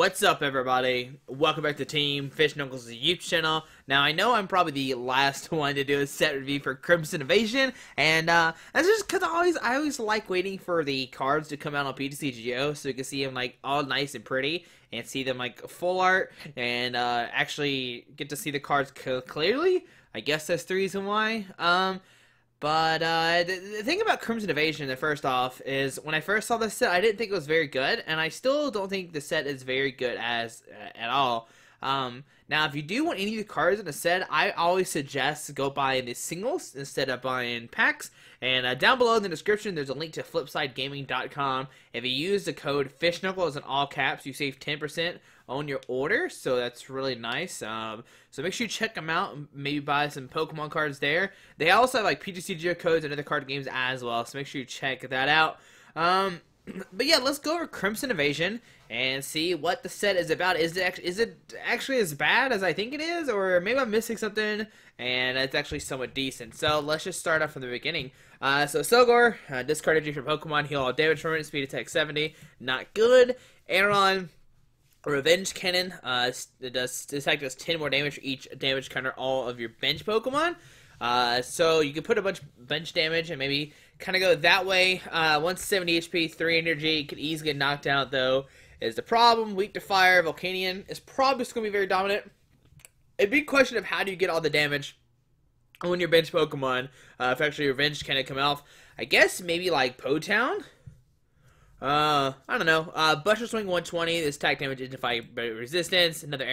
What's up, everybody? Welcome back to Team FISHKNUCKLES' YouTube channel. Now, I know I'm probably the last one to do a set review for Crimson Invasion, and that's just because I always like waiting for the cards to come out on PTCGO so you can see them like all nice and pretty and see them like full art and actually get to see the cards clearly. I guess that's the reason why. But the thing about Crimson Invasion, first off, is when I first saw this set, I didn't think it was very good, and I still don't think the set is very good at all. Now, if you do want any of the cards in the set, I always suggest go buying the singles instead of buying packs. And down below in the description, there's a link to flipsidegaming.com. If you use the code FISHKNUCKLES in all caps, you save 10% on your order, so that's really nice. So make sure you check them out and maybe buy some Pokemon cards there. They also have like PTCGO codes and other card games as well, so make sure you check that out. But yeah, let's go over Crimson Invasion and see what the set is about. Is it actually as bad as I think it is, or maybe I'm missing something and it's actually somewhat decent? So let's just start off from the beginning. So Sogor, discard energy from Pokemon, heal all damage from it, speed attack 70, not good. Aron, Revenge Cannon, this attack does 10 more damage for each damage counter all of your bench Pokemon. So you can put a bunch of bench damage and maybe kind of go that way. 170 HP, 3 energy, could easily get knocked out though, is the problem. Weak to fire, Volcanion is probably just going to be very dominant. A big question of how do you get all the damage on your bench Pokemon, if actually Revenge Cannon come off. I guess maybe like Potown? I don't know. Buster Swing 120, this attack damage is defy resistance. Another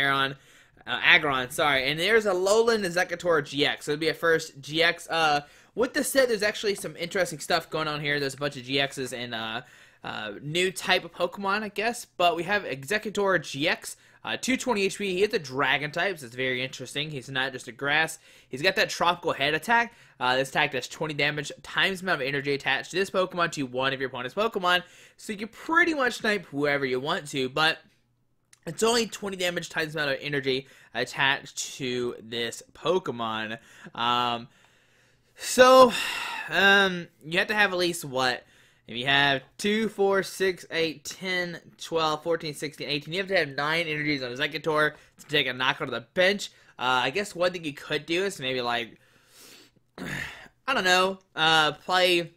Aggron, sorry. And there's a Alolan Exeggutor GX. So it'll be a first GX. With the set, there's actually some interesting stuff going on here. There's a bunch of GXs and new type of Pokemon, I guess. But we have Exeggutor GX. 220 HP. He is a dragon type, so it's very interesting. He's not just a grass. He's got that tropical head attack. This attack does 20 damage times the amount of energy attached to this Pokemon to one of your opponent's Pokemon. So you can pretty much snipe whoever you want to, but it's only 20 damage times the amount of energy attached to this Pokemon. You have to have at least what? If you have 2, 4, 6, 8, 10, 12, 14, 16, 18, you have to have 9 energies on Exeggutor to take a knockout of the bench. I guess one thing you could do is maybe like, I don't know, play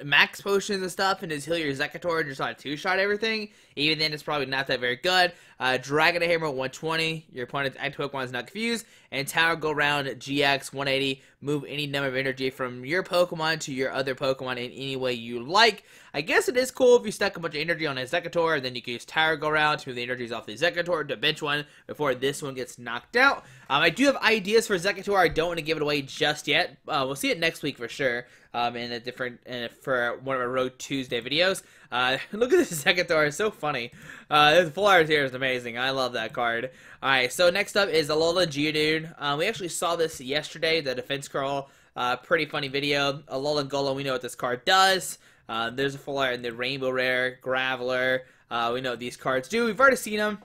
max potions and stuff and just heal your Exeggutor and just like two-shot everything. Even then, it's probably not that very good. Dragon Hammer 120, your opponent's active Pokemon is not confused. And Tower Go Round GX 180, move any number of energy from your Pokemon to your other Pokemon in any way you like. I guess it is cool if you stuck a bunch of energy on a Exeggutor, then you can use Tower Go Round to move the energies off the Exeggutor to bench one before this one gets knocked out. I do have ideas for Exeggutor. I don't want to give it away just yet. We'll see it next week for sure. In a different for one of our Road Tuesday videos. Look at this Exeggutor, it's so funny. This full art here is amazing. I love that card. Alright, so next up is Alola Geodude. We actually saw this yesterday, the defense crawl. Pretty funny video. Alola Golem, we know what this card does. There's a full art in the Rainbow Rare, Graveler. We know what these cards do. We've already seen them.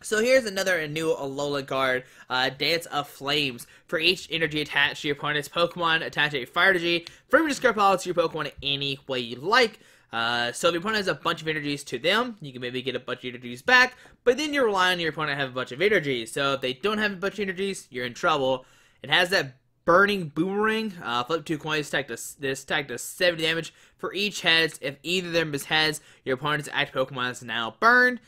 So here's another new Alola card, Dance of Flames. For each energy attached to your opponent's Pokemon, attach a fire energy from your discard pile to your Pokemon any way you like. So if your opponent has a bunch of energies to them, you can maybe get a bunch of energies back, but then you're relying on your opponent to have a bunch of energies. So if they don't have a bunch of energies, you're in trouble. It has that Burning Boomerang. Flip 2 coins, this attack does 70 damage for each heads. If either of them is heads, your opponent's active Pokemon is now burned.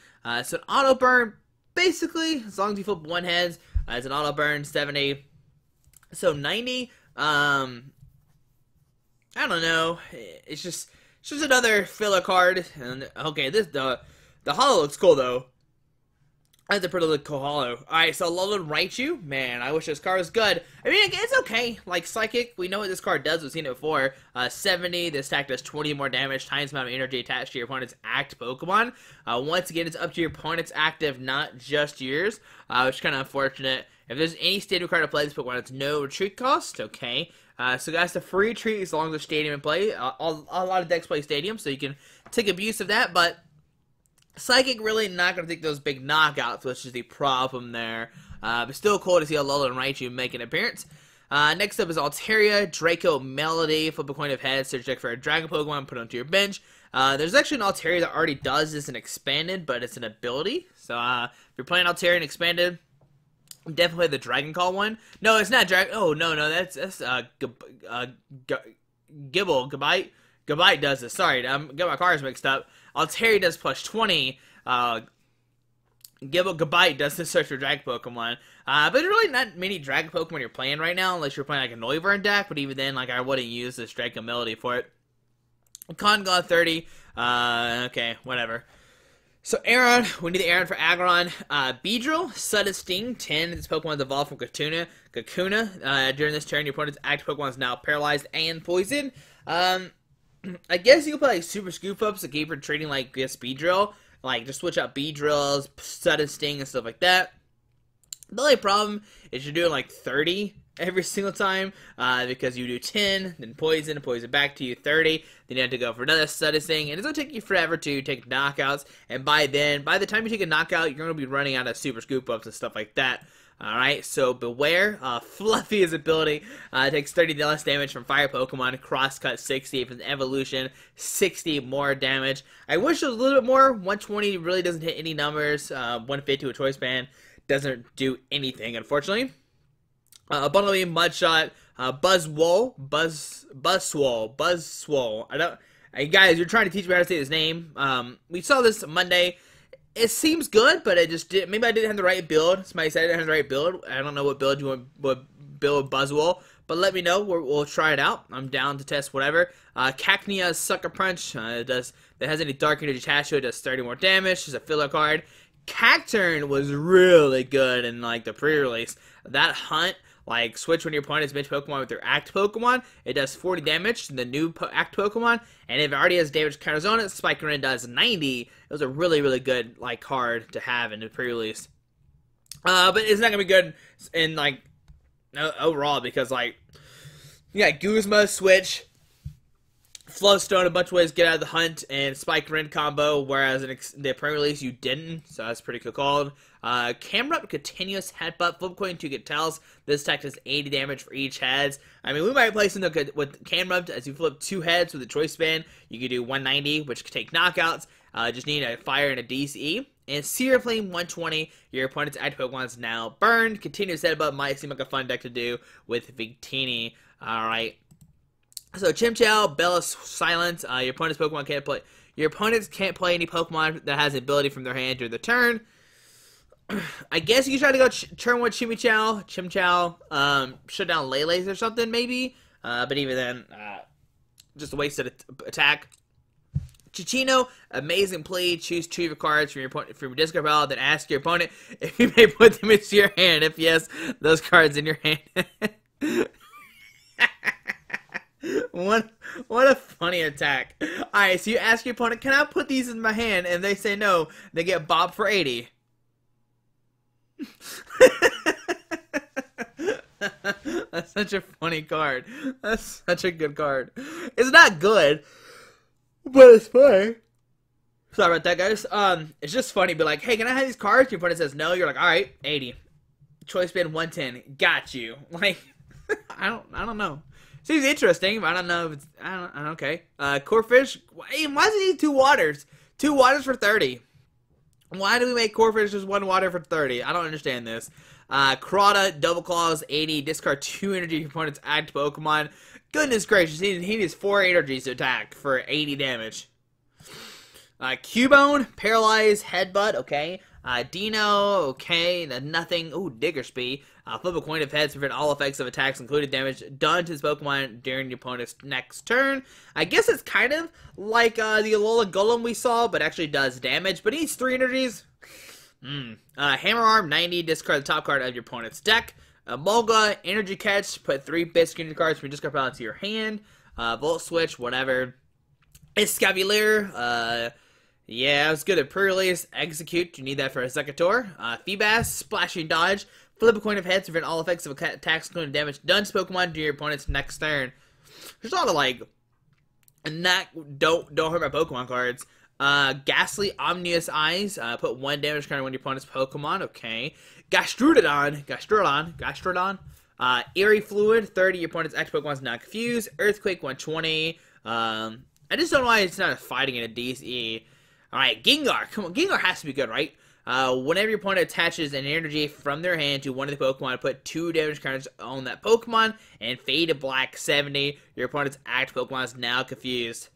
So an auto burn, basically, as long as you flip one heads, it's an auto burn, 70. So 90, I don't know, it's just another filler card. And okay, the holo looks cool though. That's a pretty cool holo. Alright, so Alolan Raichu, man, I wish this card was good. I mean, it's okay. Like Psychic, we know what this card does. We've seen it before. 70, this attack does 20 more damage times the amount of energy attached to your opponent's active Pokemon. Once again, it's up to your opponent's active, not just yours, which is kind of unfortunate. If there's any stadium card to play this Pokemon, it's no retreat cost, okay. So guys, the free retreat as long as there's stadium in play. A lot of decks play stadium, so you can take abuse of that, but Psychic really not going to take those big knockouts, which is the problem there. But still cool to see Alolan Raichu make an appearance. Next up is Altaria, Draco Melody. Flip a coin of heads, search deck for a Dragon Pokemon, put it onto your bench. There's actually an Altaria that already does this in Expanded, but it's an ability. So if you're playing Altaria in Expanded, definitely the Dragon Call one. No, it's not Dragon. Oh no, that's Gibble. Gabite does this. Sorry, I'm getting my cards mixed up. Altaria does plus 20. Gabite does this search for Dragon Pokemon. But there's really not many Dragon Pokemon you're playing right now, unless you're playing like a Noivern deck. But even then, like I wouldn't use this Dragon Melody for it. Conga 30. Okay, whatever. So Aron, we need the Aron for Aggron. Beedrill, Sudden Sting, 10. This Pokemon is evolved from Kakuna. During this turn, your opponent's active Pokemon is now paralyzed and poisoned. I guess you can play like Super Scoop Ups to keep retreating like this Beedrill. Like, just switch out Beedrills, Sudden Sting, and stuff like that. The only problem is you're doing like 30 every single time, because you do 10, then poison back to you 30, then you have to go for another Sudden Sting, and it's going to take you forever to take knockouts, and by the time you take a knockout, you're going to be running out of Super Scoop Ups and stuff like that. Alright, so beware. Fluffy's ability takes 30 less damage from fire Pokemon, Crosscut 60 from the evolution, 60 more damage. I wish it was a little bit more. 120 really doesn't hit any numbers. 150 to a choice band doesn't do anything, unfortunately. Bundle Beam, Mudshot, Buzzwole. I don't. Hey guys, you're trying to teach me how to say his name. We saw this Monday. It seems good, but it just did. Maybe I didn't have the right build. Somebody said I didn't have the right build. I don't know what build you want. What build Buzzwole, but let me know. We'll try it out. I'm down to test whatever. Cacnea Sucker Punch. It has any dark energy attached to it. Does 30 more damage. It's a filler card. Cacturn was really good in like the pre-release. That hunt. Like, switch when your opponent's bench Pokemon with their Act Pokemon. It does 40 damage to the new Act Pokemon. And if it already has damage counters on it, Spikerin does 90. It was a really, really good, like, card to have in the pre-release. But it's not going to be good in, like, overall because, like, you got Guzma, Switch, Flowstone, a bunch of ways to get out of the hunt, and Spikerin combo, whereas in the pre-release you didn't, so that's pretty cool called. Camera continuous headbutt, flip coin 2 get tells. This attack does 80 damage for each heads. I mean, we might play something with camera as you flip 2 heads with a choice band. You can do 190, which can take knockouts. Just need a fire and a DCE. And Sear Flame 120, your opponent's active Pokemon is now burned. Continuous headbutt might seem like a fun deck to do with Victini. Alright. So Chimchar, Bella Silence. Your opponent's Pokemon can't play. Your opponents can't play any Pokemon that has an ability from their hand during the turn. I guess you can try to go turn 1 Chimchar, shut down Lele's or something maybe. But even then, just a wasted attack. Chichino, amazing play. Choose 2 of your cards from your discard pile, then ask your opponent if you may put them into your hand. If yes, those cards in your hand. What a funny attack. Alright, so you ask your opponent, can I put these in my hand? And they say no. They get Bob for 80. That's such a funny card. That's such a good card. It's not good, but it's funny. Sorry about that, guys. It's just funny. Be like, hey, can I have these cards? Your opponent says no. You're like, alright, 80. Choice band 110. Got you. Like, I don't know. Seems interesting, but I don't know if it's, okay. Corphish, hey, why does it need 2 waters? 2 waters for 30. Why do we make Corphish just 1 water for 30? I don't understand this. Crota, Double Claws, 80. Discard 2 energy your opponent's active Pokemon. Goodness gracious, he needs 4 energies to attack for 80 damage. Cubone, Paralyze, Headbutt, okay. Dino, okay. Nothing. Ooh, Diggersby. Flip a coin of heads to prevent all effects of attacks, including damage done to his Pokemon during your opponent's next turn. I guess it's kind of like the Alola Golem we saw, but actually does damage. But he needs 3 energies. Hammer Arm, 90. Discard the top card of your opponent's deck. Mulga, Energy Catch. Put 3 basic energy cards from your discard pile into your hand. Volt Switch, whatever. Escavalier, yeah, it was good at pre-release. Execute, you need that for a Executor. Feebas, Splashing Dodge. Flip a coin of heads to prevent all effects of attacks, including damage done to Pokemon during your opponent's next turn. There's a lot of, like, don't hurt my Pokemon cards. Ghastly Omnious Eyes. Put 1 damage card on one of your opponent's Pokemon. Okay. Gastrodon. Eerie Fluid. 30, your opponent's active Pokemon is not confused. Earthquake, 120. I just don't know why it's not fighting in a DCE. Alright, Gengar. Come on, Gengar has to be good, right? Whenever your opponent attaches an energy from their hand to one of the Pokemon, put 2 damage counters on that Pokemon and fade to black 70. Your opponent's active Pokemon is now confused.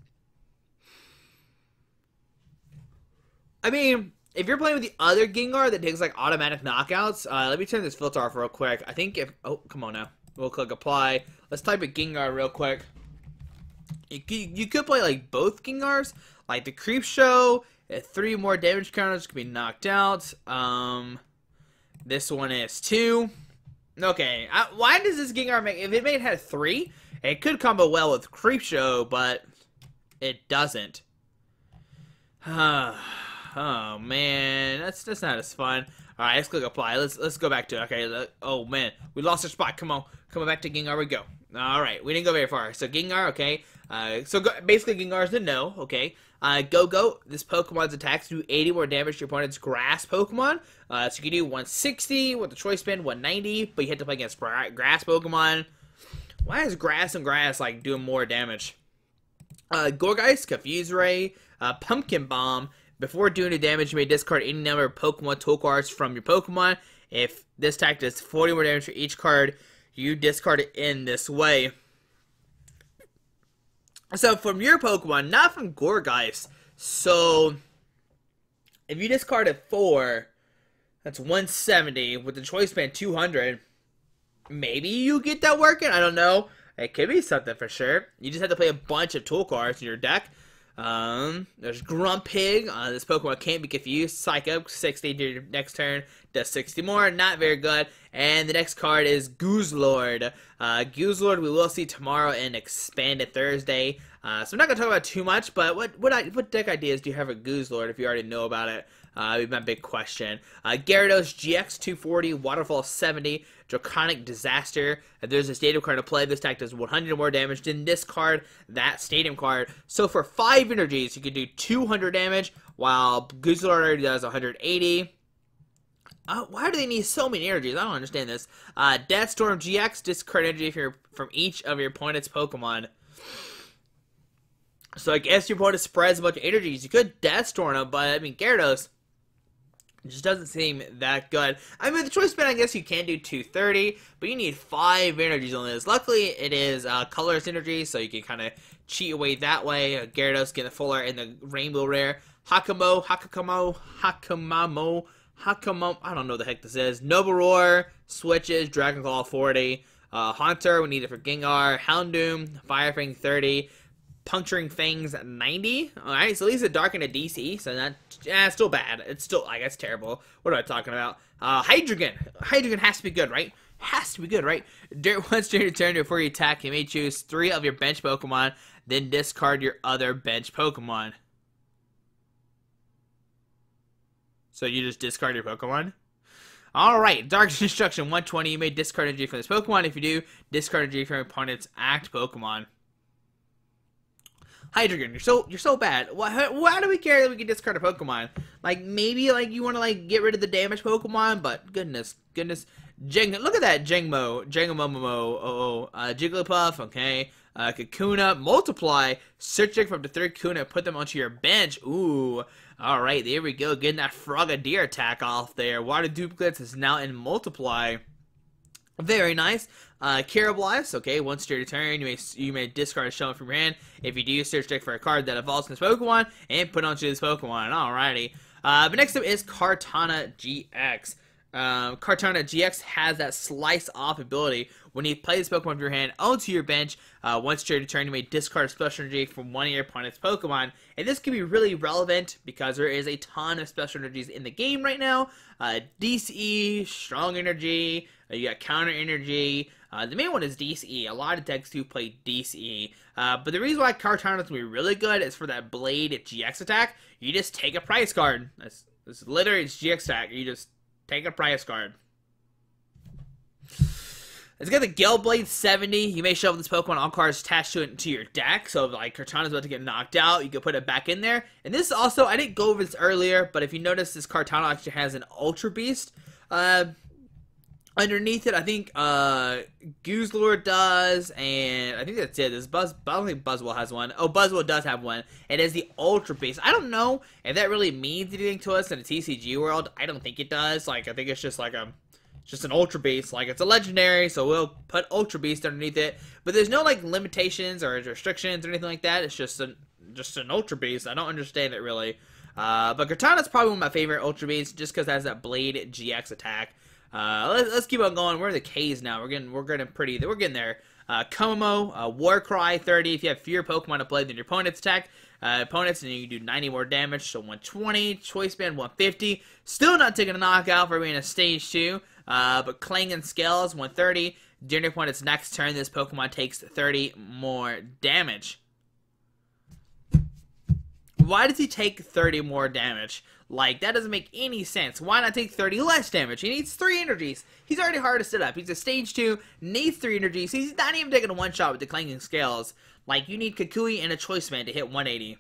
I mean, if you're playing with the other Gengar that takes like automatic knockouts, let me turn this filter off real quick. I think if, oh, come on now. We'll click apply. Let's type in Gengar real quick. You could play like both Gengars, like the Creep Show. 3 more damage counters can be knocked out. This one is 2. Okay, why does this Gengar make? If it had 3, it could combo well with Creep Show, but it doesn't. Oh man, that's not as fun. All right, let's click apply. Let's go back to it. Okay. Oh man, we lost our spot. Come on back to Gengar. We go. All right, we didn't go very far. So Gengar, okay. Basically Gengar's the no. Okay. Go. This Pokemon's attacks do 80 more damage to your opponent's grass Pokemon. So you can do 160 with the choice spin, 190, but you have to play against grass Pokemon. Why is grass and grass like doing more damage? Gourgeist, Confuse Ray, Pumpkin Bomb. Before doing the damage, you may discard any number of Pokemon tool cards from your Pokemon. If this attack does 40 more damage for each card, you discard it in this way. So from your Pokemon, not from Gourgeist. So if you discarded 4, that's 170 with the choice band 200. Maybe you get that working. I don't know. It could be something for sure. You just have to play a bunch of tool cards in your deck. There's Grumpig. This Pokemon can't be confused. Psycho, 60 to your next turn, does 60 more. Not very good. And the next card is Gooselord. Gooselord we will see tomorrow in Expanded Thursday. So I'm not going to talk about too much, but what deck ideas do you have with Gooselord if you already know about it? Would be my big question. Gyarados GX 240, Waterfall 70, Draconic Disaster. If there's a Stadium card to play, this attack does 100 more damage than this card, that Stadium card. So for 5 energies, you can do 200 damage, while Gooselord already does 180. Why do they need so many energies? I don't understand this. Death Storm GX, discard energy from each of your opponent's Pokemon. So I guess your opponent spreads a bunch of energies. You could Death Storm them, but I mean, Gyarados just doesn't seem that good. I mean, the choice spin, I guess you can do 230, but you need 5 energies on this. Luckily, it is colorless energy, so you can kind of cheat away that way. Gyarados getting the full art in the Rainbow Rare. Hakamamo, I don't know what the heck this is. Noble switches, Dragon Claw 40. Haunter, we need it for Gengar. Houndoom, Fire Fang 30. Puncturing Fangs 90. Alright, so at least a Dark and a DC, so it's still bad. It's still, I guess, terrible. What am I talking about? Hydreigon. Hydreigon has to be good, right? Has to be good, right? Once during your turn before you attack, you may choose 3 of your bench Pokemon, then discard your other bench Pokemon. So you just discard your Pokemon? Alright, Dark Destruction 120. You may discard energy from this Pokemon. If you do, discard energy from your opponent's active Pokemon. Hydreigon, you're so bad. Why do we care that we can discard a Pokemon? Like, maybe, like, you want to, like, get rid of the damaged Pokemon, but goodness. Look at that, Jangmo-Momo, Jigglypuff, okay. Kakuna, Multiply, search from the 3rd Kakuna, put them onto your bench. Ooh, alright, there we go, getting that Frogadier attack off there. Water Duplicates is now in Multiply. Very nice. Carablast, okay, once during your turn, you may discard a shell from your hand. If you do, search deck for a card that evolves in this Pokemon, and put onto this Pokemon. Alrighty. But next up is Kartana GX. Kartana GX has that slice off ability. When you play this Pokemon from your hand onto your bench, once during your turn, you may discard a special energy from one of your opponent's Pokemon. And this can be really relevant because there is a ton of special energies in the game right now. DCE, Strong Energy, you got Counter Energy. The main one is DCE. A lot of decks do play DCE. But the reason why Kartana is going to be really good is for that Blade GX attack. You just take a price card. That's literally its GX attack. You just take a price card. It's got the Gale Blade 70. You may shuffle this Pokemon all cards attached to your deck. So if like Kartana's about to get knocked out, you can put it back in there. And this is also, I didn't go over this earlier, but if you notice, this Kartana actually has an Ultra Beast. Underneath it, I think Gooselord does, and I think that's it. This I don't think Buzzwole has one. Oh, Buzzwole does have one. It is the Ultra Beast. I don't know if that really means anything to us in a TCG world. I don't think it does. Like, I think it's just like just an Ultra Beast. Like, it's a legendary, so we'll put Ultra Beast underneath it. But there's no like limitations or restrictions or anything like that. It's just an Ultra Beast. I don't understand it really. But Katana's probably one of my favorite Ultra Beasts just because it has that Blade GX attack. Let's keep on going. We're in the K's now. We're getting there. Komomo, Warcry 30. If you have fewer Pokemon to play than your opponent's attack, and you can do 90 more damage, so 120. Choice Band 150. Still not taking a knockout for being a stage 2. But Clang and Scales 130. During your opponent's next turn, this Pokemon takes 30 more damage. Why does he take 30 more damage? Like, that doesn't make any sense. Why not take 30 less damage? He needs 3 energies. He's already hard to set up. He's a stage 2, needs 3 energies. He's not even taking a one-shot with the Clanging Scales. Like, you need Kukui and a Choice Band to hit 180.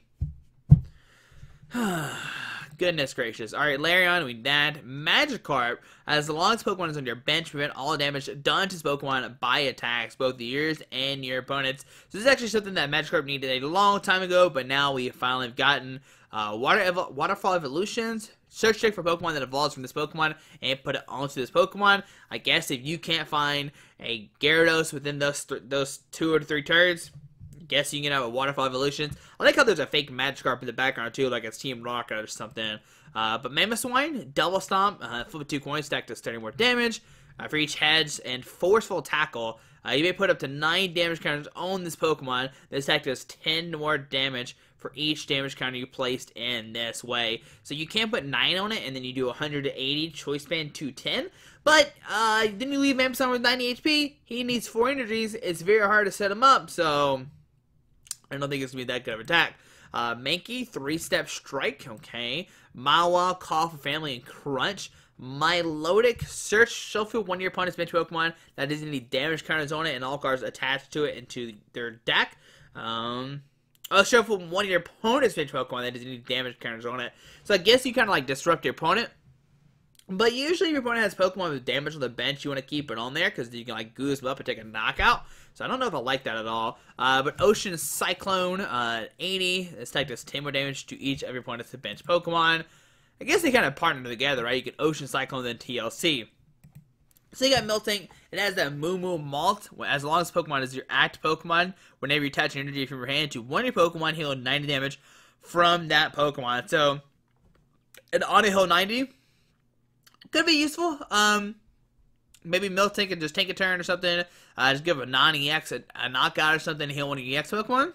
Goodness gracious. Alright, Larion, we need that. Magikarp, as long as Pokemon is on your bench, prevent all damage done to this Pokemon by attacks, both yours and your opponent's. So this is actually something that Magikarp needed a long time ago, but now we finally have gotten Waterfall Evolutions. Search check for Pokemon that evolves from this Pokemon and put it onto this Pokemon. I guess if you can't find a Gyarados within those 2 or 3 turns, guess you can have a Waterfall Evolutions. I like how there's a fake Magikarp in the background too, like it's Team Rocket or something. But Mamoswine, Double Stomp, flip 2 coins, stack does 30 more damage for each heads, and Forceful Tackle. You may put up to 9 damage counters on this Pokemon. This attack does 10 more damage for each damage counter you placed in this way. So you can put 9 on it, and then you do 180, Choice Band 210. But then you leave Mamoswine with 90 HP. He needs 4 energies. It's very hard to set him up, so I don't think it's going to be that good of an attack. Mankey, 3-step strike, okay. Mawa, Call for Family, and Crunch. Milotic, search, shuffle one of your opponent's bench Pokemon that doesn't any damage counters on it, and all cards attached to it into their deck. Shuffle one of your opponent's bench Pokemon that doesn't any damage counters on it. So I guess you kind of like disrupt your opponent. But usually if your opponent has Pokemon with damage on the bench, you want to keep it on there because you can like goose them up and take a knockout. So I don't know if I like that at all. But Ocean Cyclone, 80. This attack does 10 more damage to each of your opponent's bench Pokemon. I guess they kind of partner together, right? You get Ocean Cyclone and then TLC. So you got Miltank. It has that Moo Moo Malt. As long as Pokemon is your act Pokemon, whenever you attach energy from your hand to one of your Pokemon, heal 90 damage from that Pokemon. So an on a heal 90 could be useful. Maybe Miltank can just take a turn or something. Just give a non-EX a knockout or something to heal one of your EX Pokemon.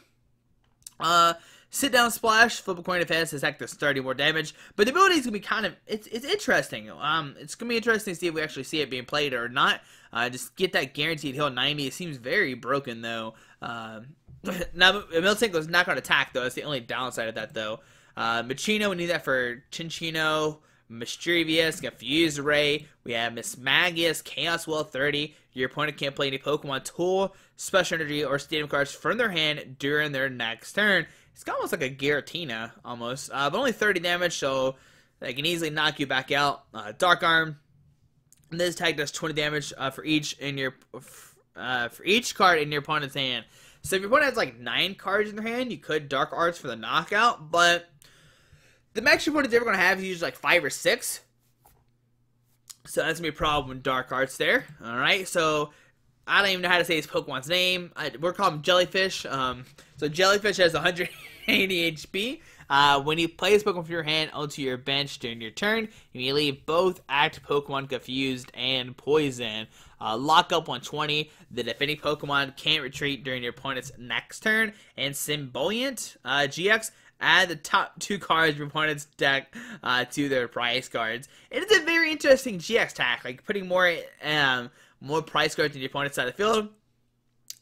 Sit down splash, flip a coin of heads, attack does 30 more damage. But the ability is gonna be kind of it's interesting. It's gonna be interesting to see if we actually see it being played or not. Just get that guaranteed heal 90. It seems very broken though. Now Miltank was not gonna attack though. That's the only downside of that though. Machino, we need that for Chinchino. Mischievous, Confused Ray, we have Mismagius, Chaos Well 30. Your opponent can't play any Pokemon Tool, Special Energy, or Stadium cards from their hand during their next turn. It's almost like a Giratina, almost, but only 30 damage, so they can easily knock you back out. Dark Arm, this attack does 20 damage for each card in your opponent's hand. So if your opponent has like 9 cards in their hand, you could Dark Arts for the knockout, but the max your opponent's ever going to have is usually like 5 or 6. So that's going to be a problem with Dark Arts there. Alright, so I don't even know how to say this Pokemon's name. We're calling him Jellyfish. So Jellyfish has 180 HP. When you play this Pokemon from your hand onto your bench during your turn, you may leave both active Pokemon Confused and Poison. Lock up 120, that if any Pokemon can't retreat during your opponent's next turn. And Symboyant GX, add the top 2 cards of your opponent's deck to their prize cards. It is a very interesting GX attack, like putting more prize cards in your opponent's side of the field.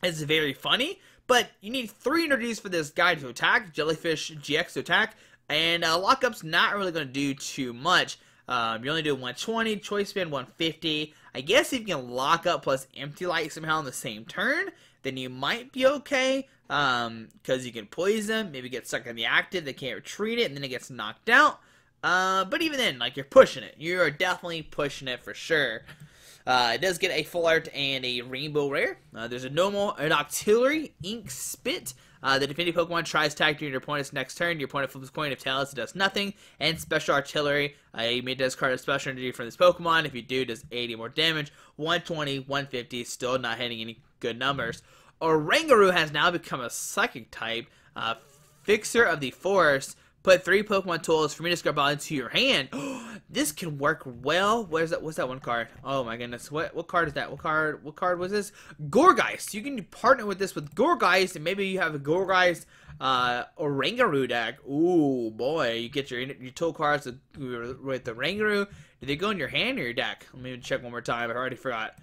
It's very funny, but you need 3 energies for this guy to attack, Jellyfish GX to attack, and lockup's not really going to do too much. You only do 120, Choice Band 150. I guess if you can lock up plus Empty Light somehow on the same turn, then you might be okay. Because you can poison, maybe get stuck in the active, they can't retreat it, and then it gets knocked out. But even then, like, you're pushing it. You are definitely pushing it for sure. It does get a full art and a rainbow rare. There's a normal, an auxiliary, ink spit. The defending Pokemon tries to attack during your opponent's next turn. Your opponent flips a coin. If tails, it does nothing. And special artillery. You may discard a special energy from this Pokemon. If you do, it does 80 more damage. 120, 150, still not hitting any good numbers. Oranguru has now become a psychic type. Fixer of the Forest. Put 3 Pokemon tools from your discard pile into your hand. This can work well. What's that one card? Oh my goodness. What card is that? What card was this? Gourgeist. You can partner with this with Gourgeist, and maybe you have a Gourgeist Oranguru deck. Ooh boy, you get your tool cards with the Oranguru. Do they go in your hand or your deck? Let me check one more time. I already forgot.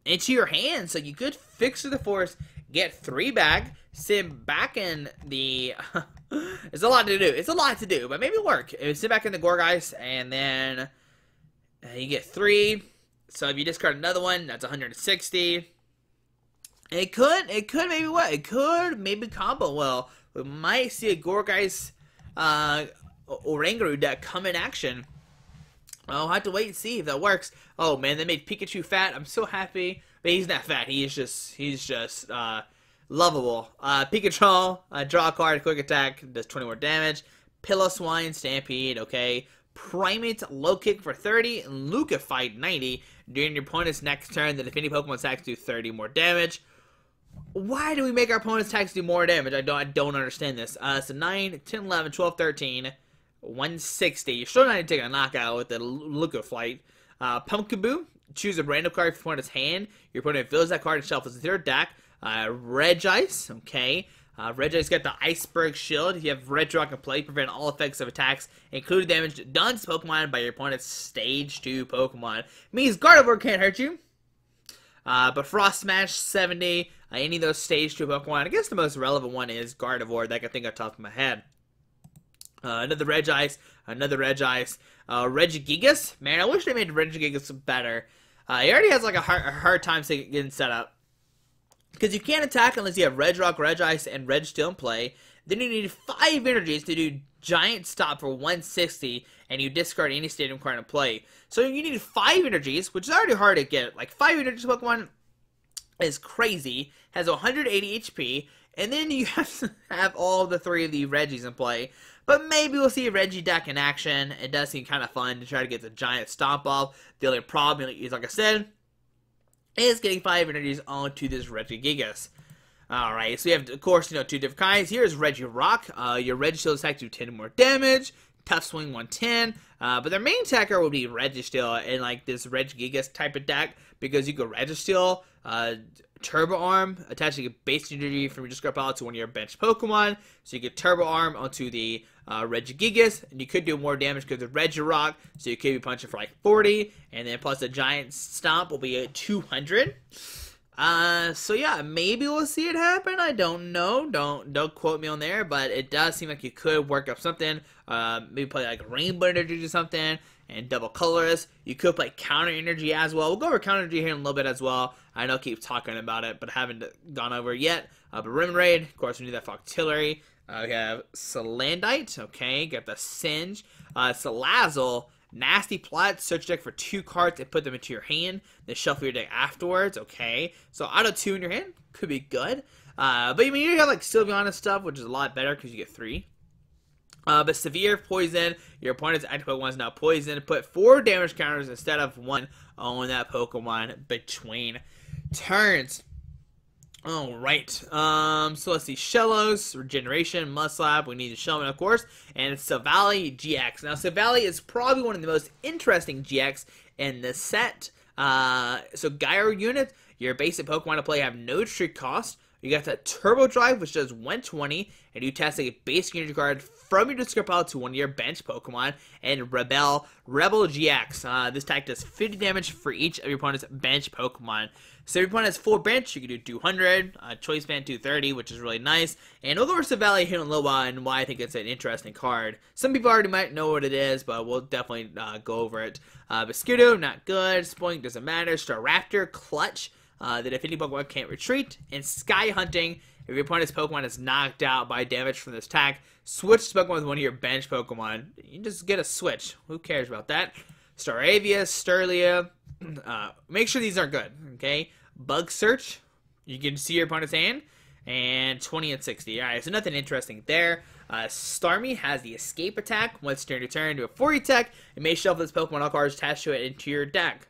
Into your hand. So you could Fixer the Forest, get 3 back, sit back in the it's a lot to do. It's a lot to do, but maybe work. Sit back in the Gourgeist, and then you get 3. So if you discard another one, that's 160. It could maybe what? It could maybe combo well. We might see a Gourgeist Oranguru deck come in action. I'll have to wait and see if that works. Oh man, they made Pikachu fat. I'm so happy. But he's not fat. He's just lovable. Pikachu, draw a card, quick attack, does 20 more damage. Piloswine, Stampede, okay. Primate, low kick for 30, and Luca fight 90. During your opponent's next turn, the defending Pokemon attacks do 30 more damage. Why do we make our opponent's attacks do more damage? I don't understand this. So 9, 10, 11, 12, 13, 160. You're still not taking a knockout with the Luca flight. Pumpkaboo, choose a random card from your opponent's hand. Your opponent fills that card and shuffles into their deck. Regice, okay. Regice got the Iceberg Shield. You have Red Rock in play, prevent all effects of attacks, including damage done to Pokemon by your opponent's Stage 2 Pokemon. Means Gardevoir can't hurt you. But Frost Smash 70, any of those Stage 2 Pokemon. I guess the most relevant one is Gardevoir that I can think off the top of my head. Another Regice, Regigigas. Man, I wish they made Regigigas better. He already has like a hard time getting set up. Because you can't attack unless you have Regirock, Regice, and Registeel in play. Then you need 5 energies to do Giant Stop for 160, and you discard any stadium card in play. So you need 5 energies, which is already hard to get. Like 5 energies Pokemon is crazy. Has 180 HP, and then you have to have all the 3 of the Regis in play. But maybe we'll see a Reggie deck in action. It does seem kind of fun to try to get the Giant Stomp off. The only problem is, like I said, is getting 5 energies onto this Regigigas. Alright, so we have, of course, 2 different kinds. Here's Regirock. Your Registeel attack do 10 more damage. Tough Swing 110. But their main attacker will be Registeel in like this Regigigas type of deck, because you go Registeel, Turbo Arm, attaching a base energy from your discard pile to one of your bench Pokemon. So you get Turbo Arm onto the Regigigas, and you could do more damage because of Regirock, so you could be punching for like 40, and then plus the Giant Stomp will be at 200. So yeah, maybe we'll see it happen. I don't know. Don't quote me on there, but it does seem like you could work up something. Maybe play like Rainbow Energy or something, and double colorless. You could play Counter Energy as well. We'll go over Counter Energy here in a little bit as well. I know I keep talking about it, but haven't gone over it yet. But Remoraid, of course, we need that for Artillery. We have Salandite, okay, got the Singe. Salazzle, Nasty Plot, search deck for 2 cards and put them into your hand. Then shuffle your deck afterwards, okay. So auto 2 in your hand, could be good. But I mean, you have like Sylveon stuff, which is a lot better because you get 3. But Severe Poison, your opponent's active Pokemon is now poisoned. Put 4 damage counters instead of 1 on that Pokemon between turns. Alright, so let's see, Shellos, Regeneration, Musclap, we need the Shellman, of course, and Savali GX. Now, Savali is probably one of the most interesting GX in this set. So Gyro Unit, your basic Pokemon to play have no trick cost. You got that Turbo Drive, which does 120, and you test a basic energy card from your discard pile to one of your bench Pokemon, and Rebel GX. This attack does 50 damage for each of your opponent's bench Pokemon. So if your opponent has full bench, you can do 200, Choice Band 230, which is really nice. And we'll go over Savali here in a little while and why I think it's an interesting card. Some people already might know what it is, but we'll definitely go over it. Mosquito, not good. Spoink doesn't matter. Staraptor, Clutch. That if any Pokemon can't retreat. And Sky Hunting, if your opponent's Pokemon is knocked out by damage from this attack, switch to Pokemon with one of your bench Pokemon. You can just get a switch. Who cares about that? Staravia, Sturlia, make sure these are good, okay? Bug Search, you can see your opponent's hand, and 20 and 60. Alright, so nothing interesting there. Starmie has the Escape attack. Once turn to turn, do a 4 attack. It may shuffle this Pokemon all cards attached to it into your deck.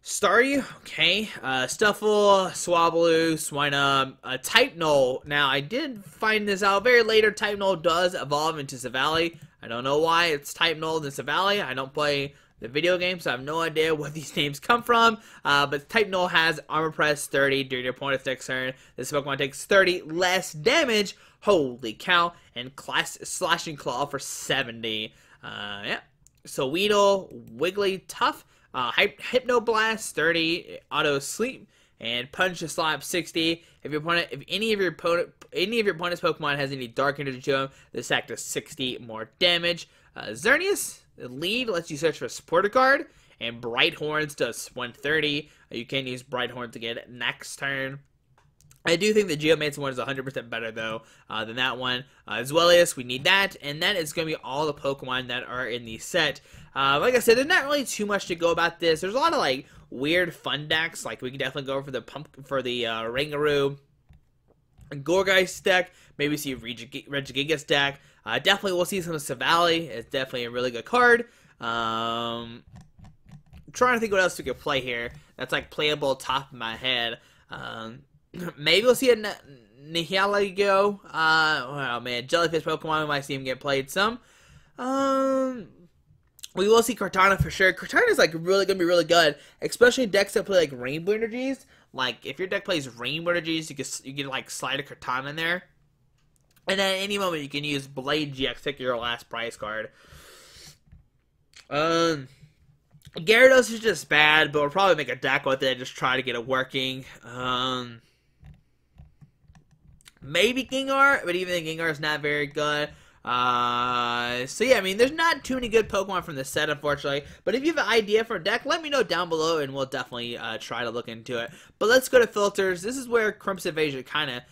Staryu, okay. Stuffle, Swablu, Swinub, Type Null. Now, I did find this out very later. Type Null does evolve into Savali. I don't know why it's Type Null than Savali. I don't play the video game, so I have no idea where these names come from. But Type Null has Armor Press 30 during your opponent's next turn. This Pokemon takes 30 less damage. Holy cow. And Slashing Claw for 70. Yeah. So Weedle, Wiggly, Tough. Hypnoblast 30, Auto Sleep, and Punch to Slap 60. If any of your opponent's Pokemon has any Dark Energy to them, this act does 60 more damage. Xerneas, the lead lets you search for a supporter card, and Bright Horns does 130. You can use Bright Horns again next turn. I do think the Geomancer one is 100% better, though, than that one. As well as, we need that, and that is going to be all the Pokemon that are in the set. Like I said, there's not really too much to go about this. There's a lot of, like, weird fun decks. Like, we can definitely go for the Rangaroo and Gourgeist deck. Maybe see a Regigigas deck. Definitely we'll see some Savali. It's definitely a really good card. I'm trying to think what else we could play here that's, like, playable top of my head. Maybe we'll see a Nihilego. Oh man, Jellyfish Pokemon, we might see him get played some. We will see Cortana for sure. Cortana is like really gonna be really good, especially in decks that play like Rainbow Energies. Like if your deck plays Rainbow Energies, you can like slide a Cortana in there, and at any moment you can use Blade GX, take your last prize card. Gyarados is just bad, but we'll probably make a deck with it and just try to get it working. Maybe Gengar, but even Gengar is not very good. So yeah, I mean, there's not too many good Pokemon from the set, unfortunately. But if you have an idea for a deck, let me know down below, and we'll definitely try to look into it. But let's go to filters. This is where Crimson Invasion kind of,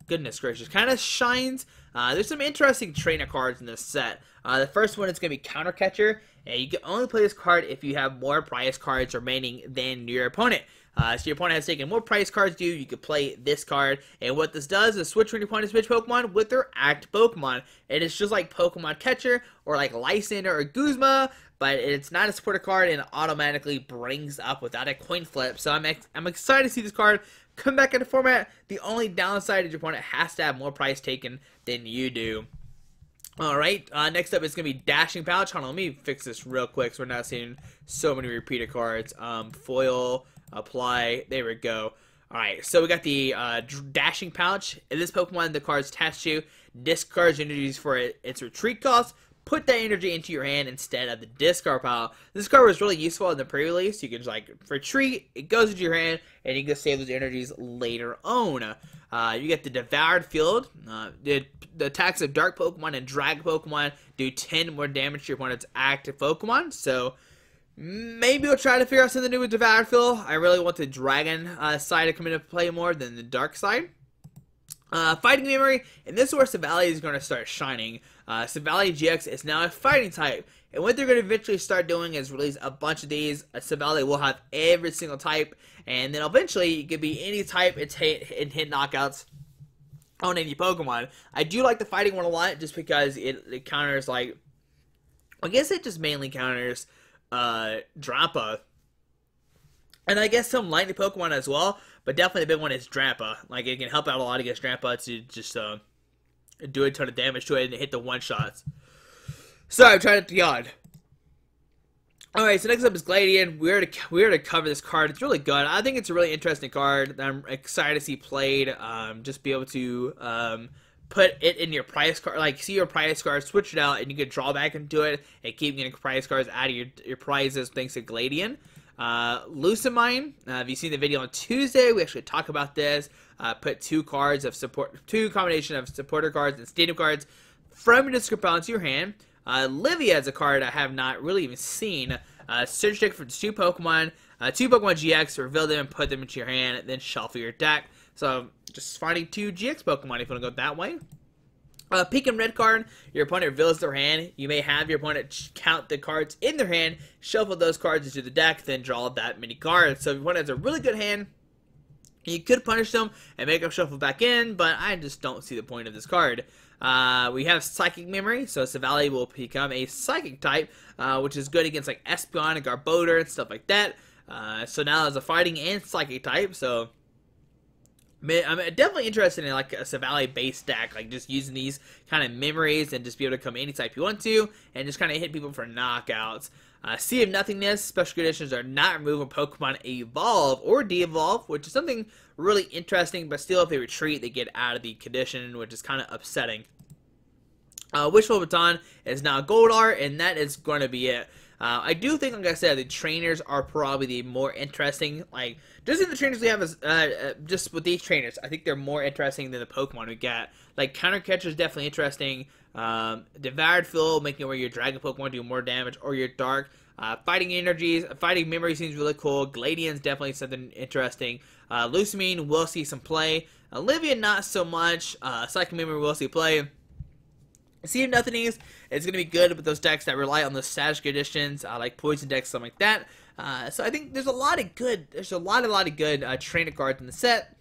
goodness gracious, kind of shines. There's some interesting trainer cards in this set. The first one is going to be Counter Catcher. And you can only play this card if you have more prize cards remaining than your opponent. So your opponent has taken more prize cards due, you could play this card. And what this does is switch your opponent's pitch Pokemon with their act Pokemon. And it's just like Pokemon Catcher or like Lysander or Guzma, but it's not a supporter card and it automatically brings up without a coin flip. So I'm excited to see this card come back in the format. The only downside is your opponent has to have more prize taken than you do. Alright, next up is going to be Dashing Pouch. Hold on, let me fix this real quick so we're not seeing so many repeated cards. Foil, apply, there we go. Alright, so we got the Dashing Pouch. In this Pokemon, the card's attached to discards energies for its retreat cost. Put that energy into your hand instead of the discard pile. This card was really useful in the pre-release. You can just like retreat, it goes into your hand, and you can save those energies later on. You get the Devoured Field. The attacks of Dark Pokemon and Dragon Pokemon do 10 more damage to your opponent's active Pokemon. So maybe we'll try to figure out something new with Devoured Field. I really want the Dragon side to come into play more than the Dark side. Fighting Memory, and this is where Savali is going to start shining. Savali GX is now a fighting type, and what they're going to eventually start doing is release a bunch of these. Savali will have every single type, and then eventually it could be any type it's hit knockouts on any Pokemon. I do like the fighting one a lot just because it counters, like, I guess it just mainly counters Drampa. And I guess some lightning Pokemon as well, but definitely the big one is Drampa. Like, it can help out a lot against Drampa to just do a ton of damage to it and hit the one-shots. Sorry, I'm trying to yawn. Alright, so next up is Gladian. We're to cover this card. It's really good. I think it's a really interesting card that I'm excited to see played. Just be able to put it in your prize card, like see your prize card, switch it out, and you can draw back into it and keep getting prize cards out of your prizes thanks to Gladian. Lucamine, if you've seen the video on Tuesday, we actually talk about this. Put two combination of supporter cards and stadium cards from your discard pile into your hand. Livia is a card I have not really even seen. Search deck for two Pokemon GX, reveal them and put them into your hand, then shuffle your deck. So just finding two GX Pokemon if you want to go that way. Pink and red card, your opponent reveals their hand. You may have your opponent count the cards in their hand, shuffle those cards into the deck, then draw that many cards. So if your opponent has a really good hand, you could punish them and make them shuffle back in, but I just don't see the point of this card. We have Psychic Memory, so Savali will become a Psychic type, which is good against like Espeon and Garbodor and stuff like that. So now it's a Fighting and Psychic type, so I'm definitely interested in like a Savali base deck, like just using these kind of memories and just be able to come any type you want to, and just kind of hit people for knockouts. Sea of Nothingness, special conditions are not removed when Pokemon evolve or de-evolve, which is something really interesting, but still if they retreat, they get out of the condition, which is kind of upsetting. Wishful Baton is now Gold Art, and that is going to be it. I do think, like I said, the trainers are probably the more interesting. Like, just in the trainers we have, is just with these trainers, I think they're more interesting than the Pokemon we get. Like, Counter Catcher is definitely interesting. Devoured Fill, making it where your Dragon Pokemon do more damage, or your Dark. Fighting Energies, Fighting Memory seems really cool. Gladian's definitely something interesting. Lucamine will see some play. Olivia, not so much. Psychic Memory will see play. Sea of Nothingness is going to be good with those decks that rely on the status conditions, like Poison decks, something like that. So I think there's a lot of good, trainer cards in the set.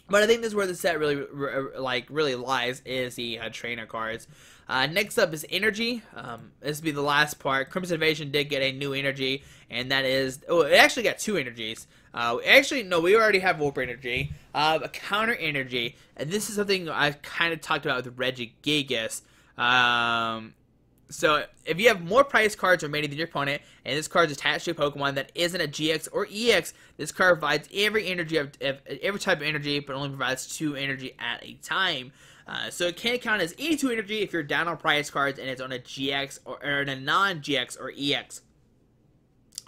But I think this is where the set really lies, is the trainer cards. Next up is Energy. This will be the last part. Crimson Invasion did get a new energy, and that is, oh, it actually got two energies. Actually, no, we already have Warp Energy. A Counter Energy, and this is something I've kind of talked about with Regigigas. So if you have more prize cards remaining than your opponent, and this card is attached to a Pokemon that isn't a GX or EX, this card provides every type of energy, but only provides 2 energy at a time. So it can count as 82 energy if you're down on prize cards and it's on a GX or in a non-GX or EX.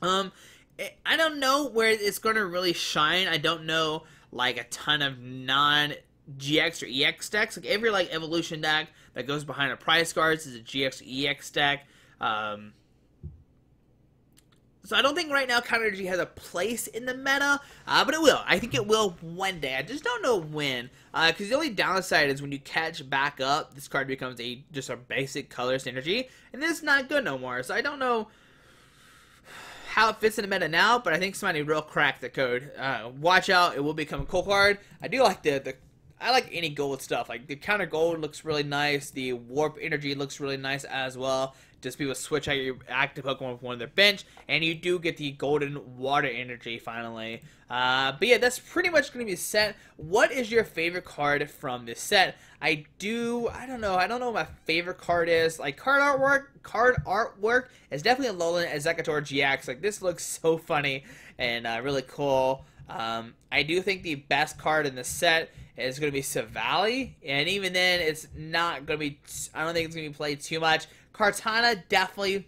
I don't know where it's going to really shine. I don't know like a ton of non-GX or EX decks. Like every like evolution deck that goes behind a prize cards is a GX or EX deck. So I don't think right now Counter Energy has a place in the meta, but it will. I think it will one day. I just don't know when. Because the only downside is when you catch back up, this card becomes just a basic colorless energy, and it's not good no more. So I don't know how it fits in the meta now, but I think somebody will crack the code. Watch out, it will become a cool card. I do like I like any gold stuff. Like the Counter Gold looks really nice. The Warp Energy looks really nice as well. Just people switch out your active Pokemon with one of their bench, and you do get the Golden Water Energy finally. But yeah, that's pretty much going to be set. What is your favorite card from this set? I don't know what my favorite card is. Like card artwork is definitely a Alolan Exeggutor GX. Like this looks so funny and really cool. I do think the best card in the set is going to be Savali, and even then, it's not going to be. I don't think it's going to be played too much. Kartana definitely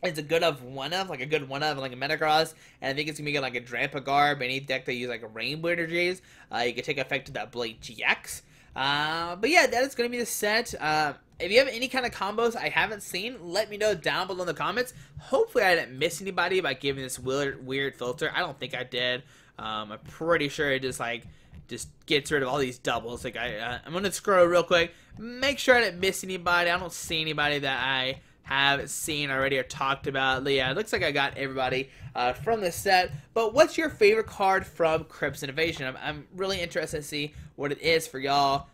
is a good one of, like a Metagross, and I think it's going to be like a Drampagarb, any deck that use like Rainbow Energies. You can take effect to that Blade GX. But yeah, that is going to be the set. If you have any kind of combos I haven't seen, let me know down below in the comments. Hopefully I didn't miss anybody by giving this weird filter. I don't think I did. I'm pretty sure it just gets rid of all these doubles. Like I'm gonna scroll real quick, make sure I didn't miss anybody. I don't see anybody that I have seen already or talked about. But yeah, it looks like I got everybody from this set. But what's your favorite card from Crimson Invasion? I'm really interested to see what it is for y'all.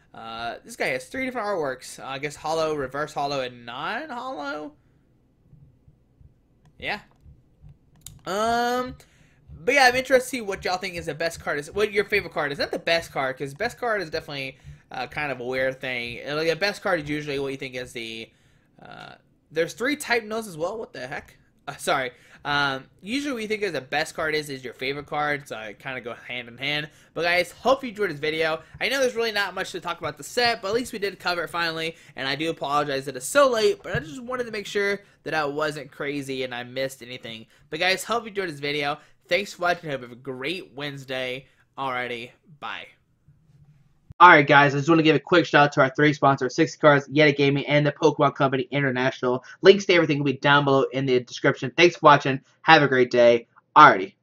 This guy has 3 different artworks. I guess Hollow, Reverse Hollow, and Non-Hollow. Yeah. But yeah, I'm interested to see what y'all think is the best card. What your favorite card is. Not the best card, because best card is definitely kind of a weird thing. Like the best card is usually what you think is the. There's 3 type notes as well. What the heck? Sorry. Usually what you think is the best card is your favorite card, so it kind of go hand in hand. But guys, hope you enjoyed this video. I know there's really not much to talk about the set, but at least we did cover it finally, and I do apologize that it's so late, but I just wanted to make sure that I wasn't crazy and I missed anything. But guys, hope you enjoyed this video. Thanks for watching. Have a great Wednesday. Alrighty, bye. Alright guys, I just want to give a quick shout out to our 3 sponsors, 60 Cards, Yeti Gaming, and the Pokemon Company International. Links to everything will be down below in the description. Thanks for watching. Have a great day. Alrighty.